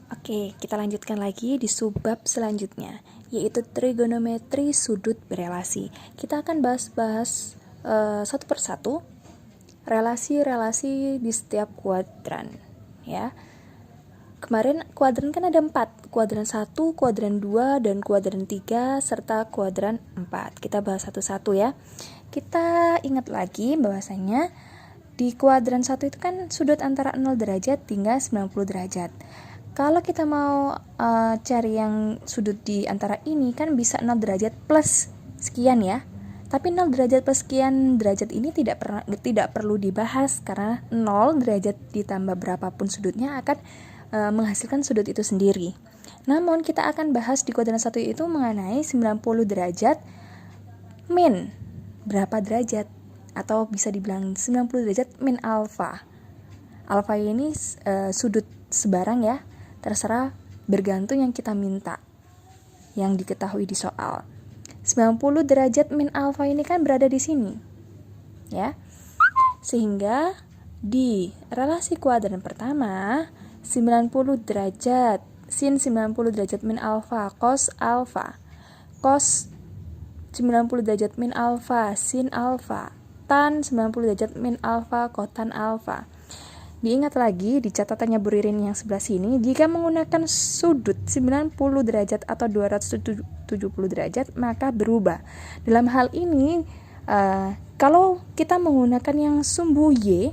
Oke, kita lanjutkan lagi di subbab selanjutnya, yaitu trigonometri sudut berelasi. Kita akan bahas satu persatu relasi-relasi di setiap kuadran, ya. Kemarin kuadran kan ada 4, kuadran 1, kuadran 2, dan kuadran 3, serta kuadran 4. Kita bahas satu-satu ya. Kita ingat lagi bahwasanya di kuadran 1 itu kan sudut antara 0 derajat hingga 90 derajat. Kalau kita mau cari yang sudut di antara ini kan bisa 0 derajat plus sekian ya. Tapi 0 derajat plus sekian derajat ini tidak perlu dibahas karena 0 derajat ditambah berapapun sudutnya akan menghasilkan sudut itu sendiri. Namun kita akan bahas di kuadran 1 itu mengenai 90 derajat min berapa derajat, atau bisa dibilang 90 derajat min alfa. Alfa ini sudut sebarang ya, terserah bergantung yang kita minta, yang diketahui di soal. 90 derajat min alfa ini kan berada di sini, ya. Sehingga di relasi kuadran pertama, 90 derajat sin 90 derajat min alfa cos alfa, cos 90 derajat min alfa sin alfa, tan 90 derajat min alfa kotan alfa. Diingat lagi di catatannya Bu Ririn yang sebelah sini, jika menggunakan sudut 90 derajat atau 270 derajat maka berubah. Dalam hal ini kalau kita menggunakan yang sumbu Y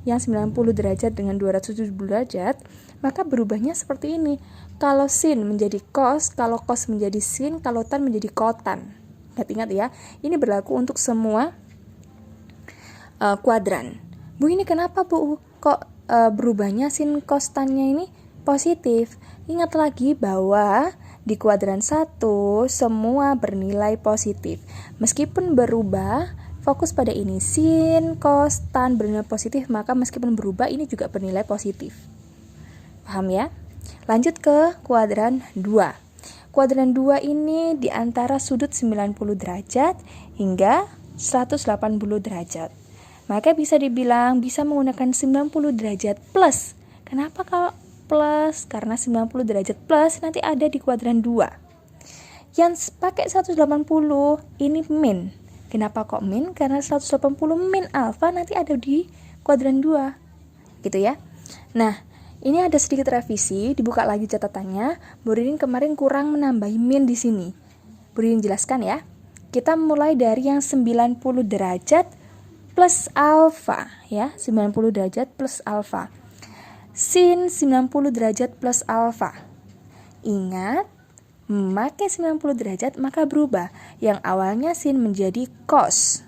yang 90 derajat dengan 270 derajat, maka berubahnya seperti ini. Kalau sin menjadi cos, kalau cos menjadi sin, kalau tan menjadi kotan. Ingat ya, ini berlaku untuk semua kuadran. Bu, ini kenapa Bu? Kok berubahnya sin cos tannya ini positif? Ingat lagi bahwa di kuadran 1 semua bernilai positif. Meskipun berubah, fokus pada ini. Sin, cos, tan bernilai positif, maka meskipun berubah ini juga bernilai positif. Paham ya? Lanjut ke kuadran 2. Kuadran 2 ini di antara sudut 90 derajat hingga 180 derajat. Maka bisa dibilang bisa menggunakan 90 derajat plus. Kenapa kalau plus? Karena 90 derajat plus nanti ada di kuadran 2. Yang pakai 180 ini min. Kenapa kok min? Karena 180 min alfa nanti ada di kuadran 2. Gitu ya. Nah, ini ada sedikit revisi, dibuka lagi catatannya. Bu Ririn kemarin kurang menambahi min di sini. Bu Ririn jelaskan ya. Kita mulai dari yang 90 derajat plus alfa ya, 90 derajat plus alfa. Sin 90 derajat plus alfa. Ingat, memakai 90 derajat maka berubah. Yang awalnya sin menjadi cos.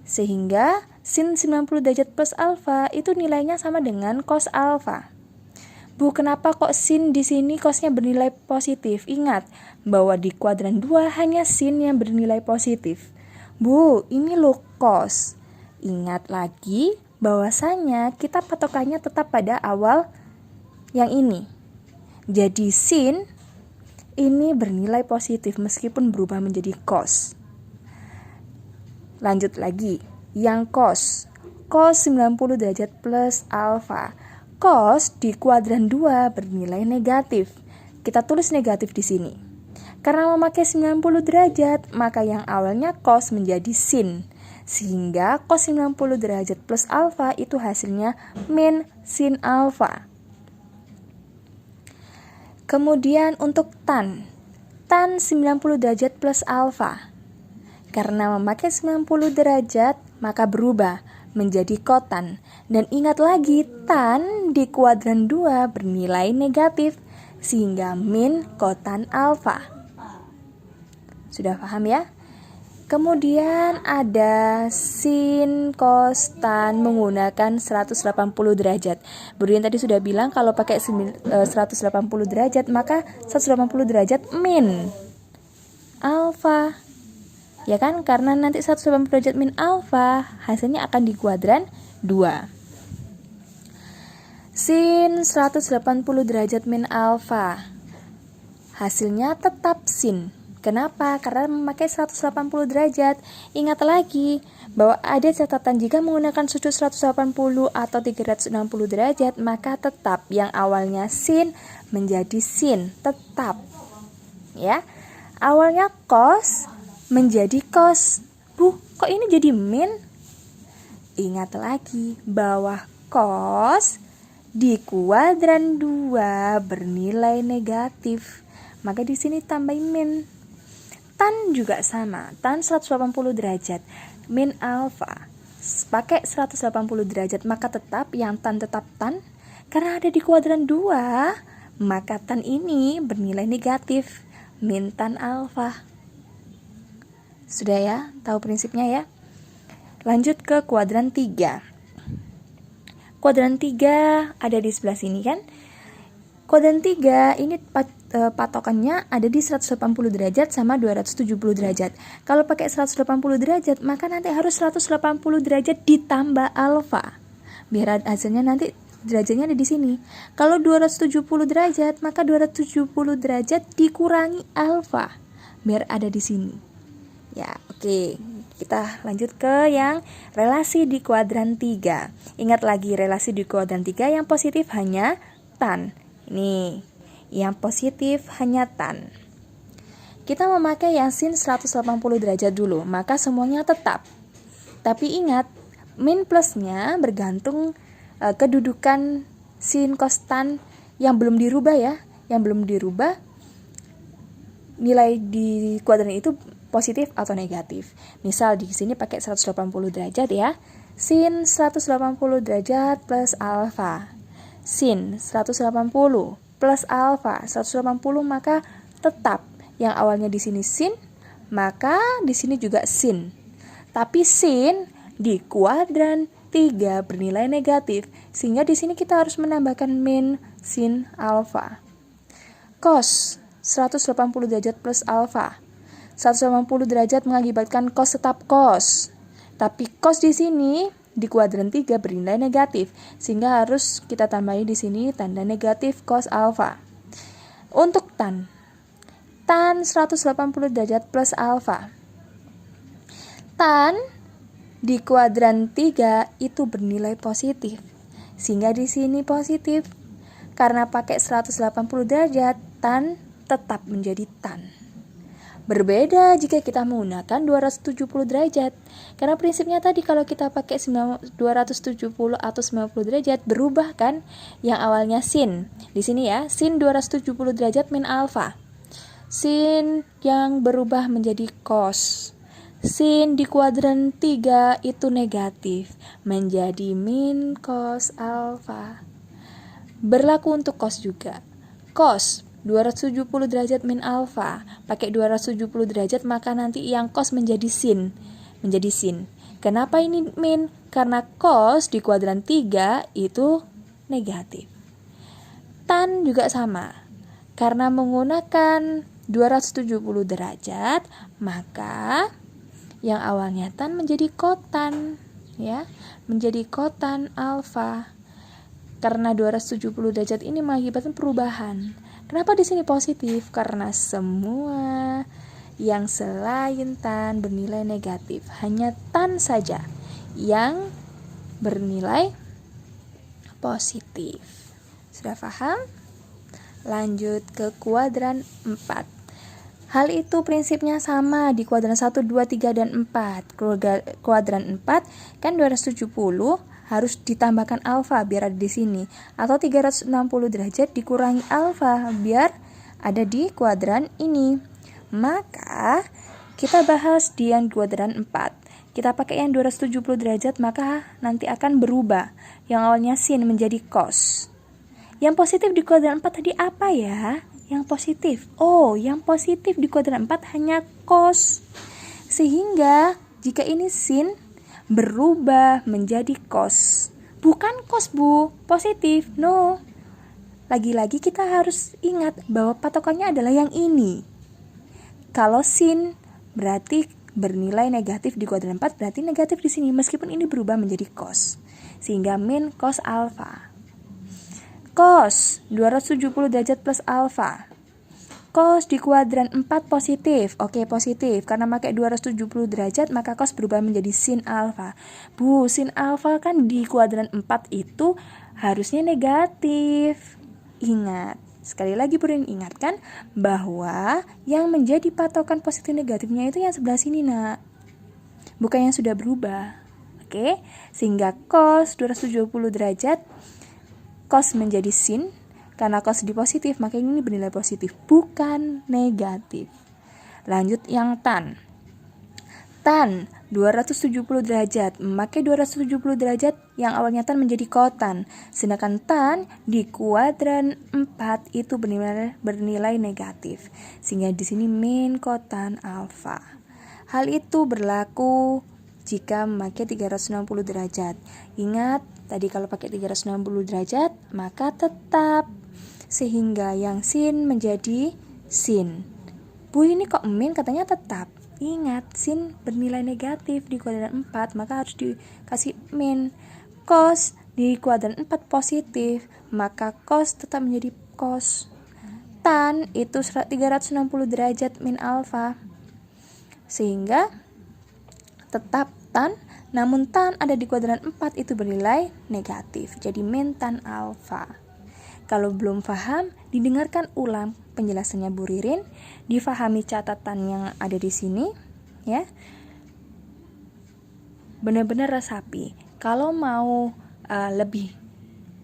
Sehingga sin 90 derajat plus alfa itu nilainya sama dengan cos alfa. Bu, kenapa kok sin di sini cosnya bernilai positif? Ingat bahwa di kuadran 2 hanya sin yang bernilai positif. Bu, ini loh cos. Ingat lagi bahwasanya kita patokannya tetap pada awal yang ini. Jadi sin ini bernilai positif meskipun berubah menjadi cos. Lanjut lagi, yang cos. Cos 90 derajat plus alfa. Cos di kuadran 2 bernilai negatif. Kita tulis negatif di sini. Karena memakai 90 derajat, maka yang awalnya cos menjadi sin. Sehingga cos 90 derajat plus alfa itu hasilnya min sin alfa. Kemudian untuk tan. Tan 90 derajat plus alfa. Karena memakai 90 derajat, maka berubah menjadi kotan. Dan ingat lagi, tan di kuadran 2 bernilai negatif. Sehingga min kotan alfa. Sudah paham ya? Kemudian ada sin, cos, tan menggunakan 180 derajat. Bu Ririn tadi sudah bilang kalau pakai 180 derajat maka 180 derajat min alfa. Ya kan? Karena nanti 180 derajat min alfa hasilnya akan di kuadran 2. Sin 180 derajat min alfa. Hasilnya tetap sin. Kenapa? Karena memakai 180 derajat. Ingat lagi bahwa ada catatan jika menggunakan sudut 180 atau 360 derajat, maka tetap yang awalnya sin menjadi sin, tetap. Ya. Awalnya cos menjadi cos. Bu, kok ini jadi min? Ingat lagi bahwa cos di kuadran 2 bernilai negatif. Maka di sini tambahin min. Tan juga sama, tan 180 derajat, min alfa. Pakai 180 derajat, maka tetap yang tan tetap tan. Karena ada di kuadran 2, maka tan ini bernilai negatif, min tan alfa. Sudah ya, tahu prinsipnya ya? Lanjut ke kuadran 3. Kuadran 3 ada di sebelah sini kan? Kuadran 3 ini patokannya ada di 180 derajat sama 270 derajat. Kalau pakai 180 derajat, maka nanti harus 180 derajat ditambah alfa. Biar hasilnya nanti derajatnya ada di sini. Kalau 270 derajat, maka 270 derajat dikurangi alfa. Biar ada di sini. Ya, oke. Kita lanjut ke yang relasi di kuadran 3. Ingat lagi relasi di kuadran 3 yang positif hanya tan. Ini yang positif hanya tan. Kita memakai yang sin 180 derajat dulu, maka semuanya tetap. Tapi ingat, min plusnya bergantung kedudukan sin cos tan yang belum dirubah ya. Yang belum dirubah, nilai di kuadran itu positif atau negatif. Misal di sini pakai 180 derajat ya. Sin 180 derajat plus alfa. Sin 180 plus alfa 180, maka tetap yang awalnya di sini sin, maka di sini juga sin. Tapi sin di kuadran 3 bernilai negatif, sehingga di sini kita harus menambahkan min sin alfa. Cos 180 derajat plus alfa. 180 derajat mengakibatkan cos tetap cos. Tapi cos di sini di kuadran 3 bernilai negatif, sehingga harus kita tambahi di sini tanda negatif cos alfa. Untuk tan 180 derajat plus alfa. Tan di kuadran 3 itu bernilai positif, sehingga di sini positif. Karena pakai 180 derajat, tan tetap menjadi tan. Berbeda jika kita menggunakan 270 derajat. Karena prinsipnya tadi kalau kita pakai 270 atau 90 derajat berubah kan? Yang awalnya sin. Di sini ya, sin 270 derajat min alfa. Sin yang berubah menjadi cos. Sin di kuadran 3 itu negatif, menjadi min cos alfa. Berlaku untuk cos juga. Cos 270 derajat min alfa, pakai 270 derajat, maka nanti yang cos menjadi sin. Kenapa ini min? Karena cos di kuadran 3 itu negatif. Tan juga sama. Karena menggunakan 270 derajat, maka yang awalnya tan menjadi kotan, ya, menjadi kotan alfa. Karena 270 derajat ini mengakibatkan perubahan. Kenapa di sini positif? Karena semua yang selain tan bernilai negatif. Hanya tan saja yang bernilai positif. Sudah paham? Lanjut ke kuadran 4. Hal itu prinsipnya sama di kuadran 1, 2, 3, dan 4. Kuadran 4 kan 270 harus ditambahkan alfa biar ada di sini, atau 360 derajat dikurangi alfa biar ada di kuadran ini. Maka kita bahas di yang kuadran 4. Kita pakai yang 270 derajat, maka nanti akan berubah. Yang awalnya sin menjadi cos. Yang positif di kuadran 4 tadi apa ya? Yang positif. Oh, yang positif di kuadran 4 hanya cos. Sehingga jika ini sin berubah menjadi cos. Bukan cos, Bu, positif. No. Lagi-lagi kita harus ingat bahwa patokannya adalah yang ini. Kalau sin berarti bernilai negatif di kuadran 4, berarti negatif di sini meskipun ini berubah menjadi cos. Sehingga min cos alfa. Cos 270 derajat plus alfa. Cos di kuadran 4 positif. Oke, positif. Karena pakai 270 derajat, maka cos berubah menjadi sin alfa. Bu, sin alfa kan di kuadran 4 itu harusnya negatif. Ingat. Sekali lagi Burin ingatkan bahwa yang menjadi patokan positif negatifnya itu yang sebelah sini, nak. Bukan yang sudah berubah. Oke, sehingga cos 270 derajat, cos menjadi sin. Karena cos di positif, maka ini bernilai positif, bukan negatif. Lanjut yang tan. Tan 270 derajat, memakai 270 derajat yang awalnya tan menjadi kotan. Sedangkan tan di kuadran 4 itu bernilai negatif. Sehingga di sini min kotan alfa. Hal itu berlaku jika memakai 360 derajat. Ingat, tadi kalau pakai 360 derajat, maka tetap. Sehingga yang sin menjadi sin. Bu, ini kok min katanya tetap. Ingat, sin bernilai negatif di kuadran 4, maka harus dikasih min. Cos di kuadran 4 positif, maka cos tetap menjadi cos. Tan itu 360 derajat min alfa. Sehingga tetap tan, namun tan ada di kuadran 4 itu bernilai negatif. Jadi min tan alfa. Kalau belum paham, didengarkan ulang penjelasannya Bu Ririn, difahami catatan yang ada di sini, ya. Benar-benar resapi. Kalau mau lebih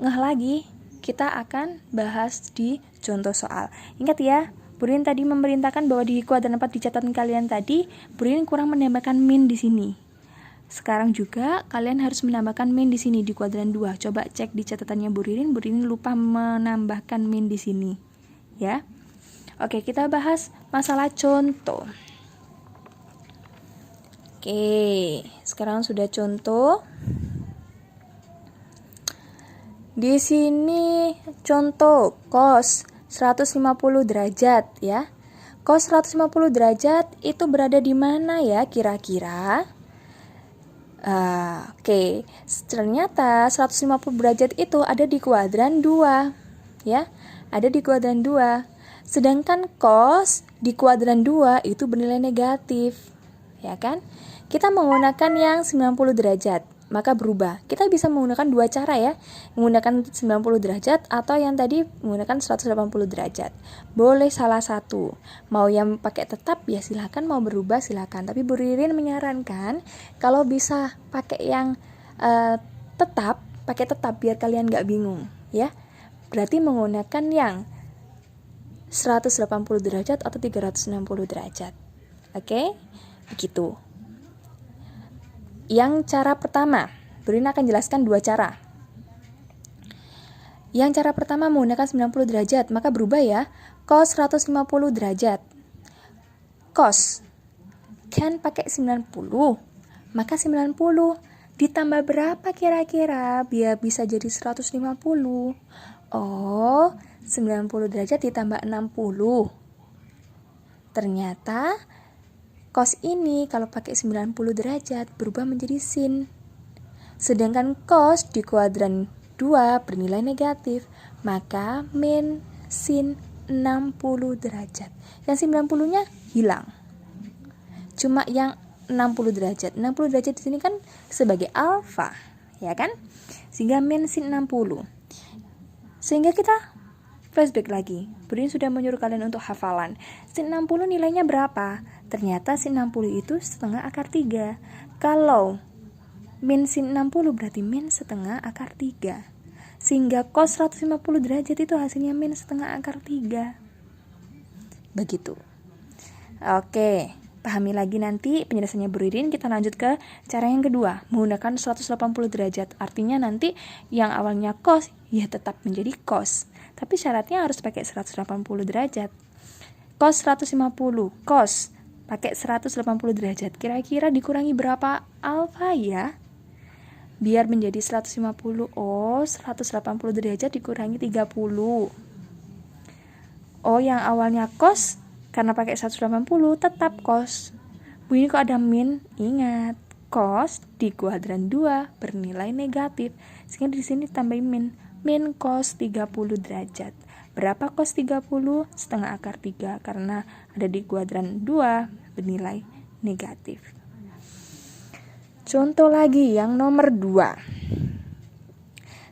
ngeh lagi, kita akan bahas di contoh soal. Ingat ya, Bu Ririn tadi memerintahkan bahwa di kuadran 4 di catatan kalian tadi, Bu Ririn kurang menambahkan min di sini. Sekarang juga kalian harus menambahkan min di sini di kuadran 2. Coba cek di catatannya Bu Ririn lupa menambahkan min di sini, ya. Oke, kita bahas masalah contoh. Oke, sekarang sudah contoh. Di sini contoh cos 150 derajat, ya. Cos 150 derajat itu berada di mana ya kira-kira? Oke, ternyata 150 derajat itu ada di kuadran 2, ya, ada di kuadran 2. Sedangkan cos di kuadran 2 itu bernilai negatif, ya kan? Kita menggunakan yang 90 derajat, maka berubah. Kita bisa menggunakan dua cara ya, menggunakan 90 derajat atau yang tadi menggunakan 180 derajat. Boleh salah satu. Mau yang pakai tetap ya silakan, mau berubah silakan. Tapi Bu Ririn menyarankan kalau bisa pakai yang pakai tetap biar kalian nggak bingung, ya. Berarti menggunakan yang 180 derajat atau 360 derajat. Oke? Begitu. Yang cara pertama, Bu Ririn akan jelaskan dua cara. Yang cara pertama menggunakan 90 derajat, maka berubah ya. Cos 150 derajat. Cos kan pakai 90, maka 90 ditambah berapa kira-kira biar bisa jadi 150? Oh, 90 derajat ditambah 60. Ternyata cos ini kalau pakai 90 derajat berubah menjadi sin. Sedangkan cos di kuadran 2 bernilai negatif, maka min sin 60 derajat. Yang 90-nya hilang. Cuma yang 60 derajat. 60 derajat di sini kan sebagai alfa, ya kan? Sehingga min sin 60. Sehingga kita flashback lagi. Bu Ririn sudah menyuruh kalian untuk hafalan. Sin 60 nilainya berapa? Ternyata sin 60 itu setengah akar 3. Kalau min sin 60 berarti min setengah akar 3. Sehingga cos 150 derajat itu hasilnya min setengah akar 3. Begitu. Oke, pahami lagi nanti penjelasannya Bu Ririn. Kita lanjut ke cara yang kedua, menggunakan 180 derajat. Artinya nanti yang awalnya cos ya tetap menjadi cos, tapi syaratnya harus pakai 180 derajat. Cos 150, cos pakai 180 derajat. Kira-kira dikurangi berapa alfa ya? Biar menjadi 150. Oh, 180 derajat dikurangi 30. Oh, yang awalnya cos karena pakai 180 tetap cos. Bu, ini kok ada min? Ingat, cos di kuadran 2 bernilai negatif. Sehingga di sini tambahin min cos 30 derajat. Berapa cos 30? Setengah akar 3, karena ada di kuadran 2 bernilai negatif. Contoh lagi yang nomor 2.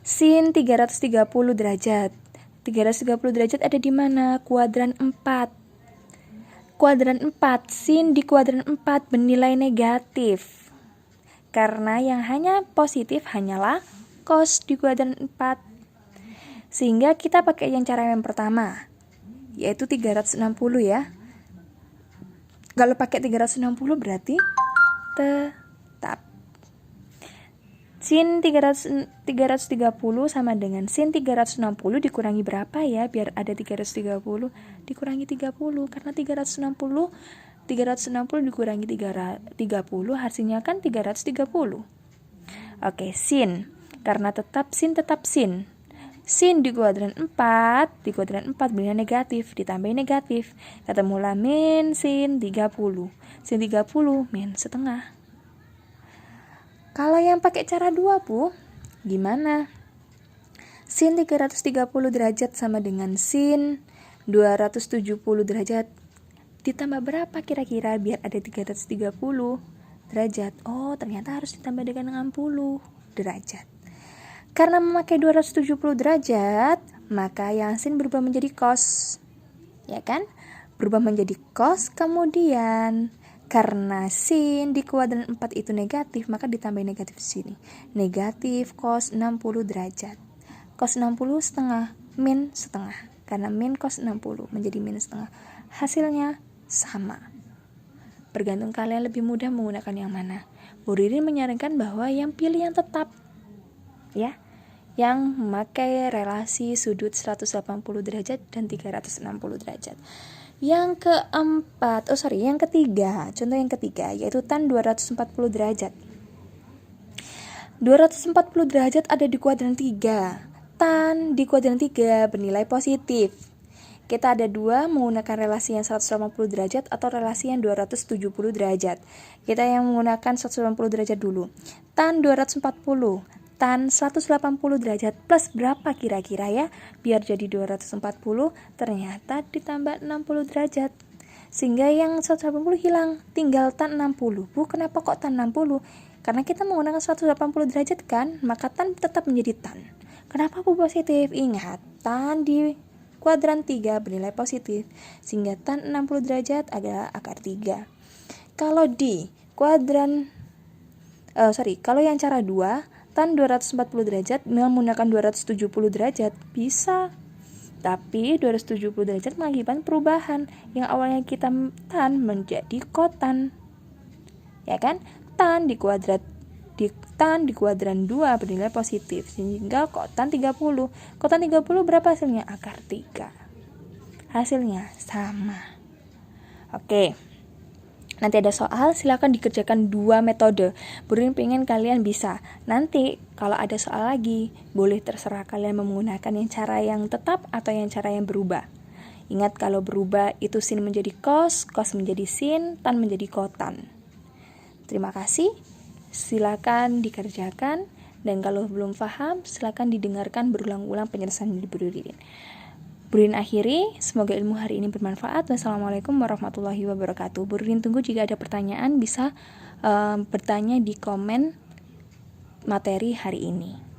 Sin 330 derajat. 330 derajat ada di mana? Kuadran 4. Kuadran 4, sin di kuadran 4 bernilai negatif. Karena yang hanya positif hanyalah cos di kuadran 4. Sehingga kita pakai yang cara yang pertama, yaitu 360 ya. Kalau pakai 360 berarti tetap. Sin 330 sama dengan sin 360 dikurangi berapa ya biar ada 330? Dikurangi 30, karena 360 dikurangi 30 hasilnya kan 330. Oke, sin. Karena sin tetap sin. Sin di kuadran 4 bernilai negatif, ditambahin negatif, ketemulah min sin 30. Sin 30 min setengah. Kalau yang pakai cara 2, Bu, gimana? Sin 330 derajat sama dengan sin 270 derajat. Ditambah berapa kira-kira biar ada 330 derajat? Oh, ternyata harus ditambah dengan 60 derajat. Karena memakai 270 derajat, maka yang sin berubah menjadi cos. Ya kan? Berubah menjadi cos, kemudian karena sin di kuadran 4 itu negatif, maka ditambah negatif di sini. Negatif cos 60 derajat. Cos 60 setengah, min setengah. Karena min cos 60 menjadi min setengah. Hasilnya sama. Bergantung kalian lebih mudah menggunakan yang mana. Bu Ririn menyarankan bahwa yang pilih yang tetap. Ya, yang memakai relasi sudut 180 derajat dan 360 derajat. Yang ketiga, contoh yang ketiga yaitu tan 240 derajat. 240 derajat ada di kuadran 3. Tan di kuadran 3 bernilai positif. Kita ada dua, menggunakan relasi yang 180 derajat atau relasi yang 270 derajat. Kita yang menggunakan 180 derajat dulu. Tan 240. Tan 180 derajat plus berapa kira-kira ya? Biar jadi 240, ternyata ditambah 60 derajat. Sehingga yang 180 hilang, tinggal tan 60. Bu, kenapa kok tan 60? Karena kita menggunakan 180 derajat kan, maka tan tetap menjadi tan. Kenapa Bu positif? Ingat, tan di kuadran 3 bernilai positif, sehingga tan 60 derajat adalah akar 3. Kalau di kuadran kalau yang cara 2, tan 240 derajat menggunakan 270 derajat bisa. Tapi 270 derajat mengakibatkan perubahan yang awalnya kita tan menjadi kotan. Ya kan? Tan di kuadran 2 bernilai positif, sehingga kotan 30. Kotan 30 berapa hasilnya? Akar 3. Hasilnya sama. Oke. Nanti ada soal, silakan dikerjakan 2 metode. Bu Ririn pengen kalian bisa. Nanti kalau ada soal lagi, boleh terserah kalian menggunakan yang cara yang tetap atau yang cara yang berubah. Ingat, kalau berubah itu sin menjadi cos menjadi sin, tan menjadi kotan. Terima kasih. Silakan dikerjakan, dan kalau belum paham, silakan didengarkan berulang-ulang penyelesaian di Bu Ririn. Bu Ririn akhiri, semoga ilmu hari ini bermanfaat. Wassalamualaikum warahmatullahi wabarakatuh. Bu Ririn tunggu jika ada pertanyaan bisa bertanya di komen materi hari ini.